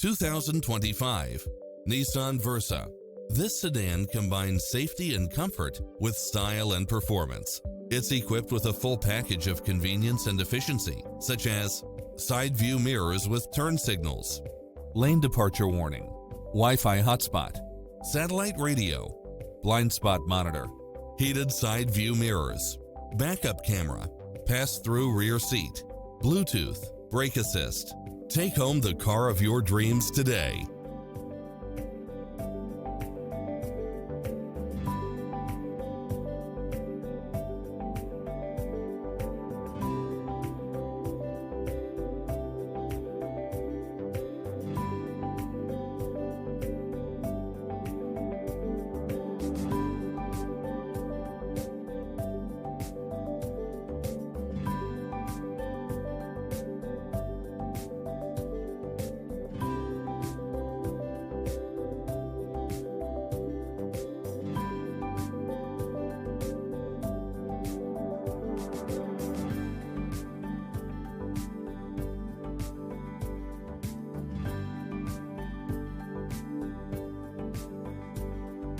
2025 Nissan Versa. This sedan combines safety and comfort with style and performance. It's equipped with a full package of convenience and efficiency, such as side view mirrors with turn signals, lane departure warning, Wi-Fi hotspot, satellite radio, blind spot monitor, heated side view mirrors, backup camera, pass-through rear seat, Bluetooth, brake assist. Take home the car of your dreams today.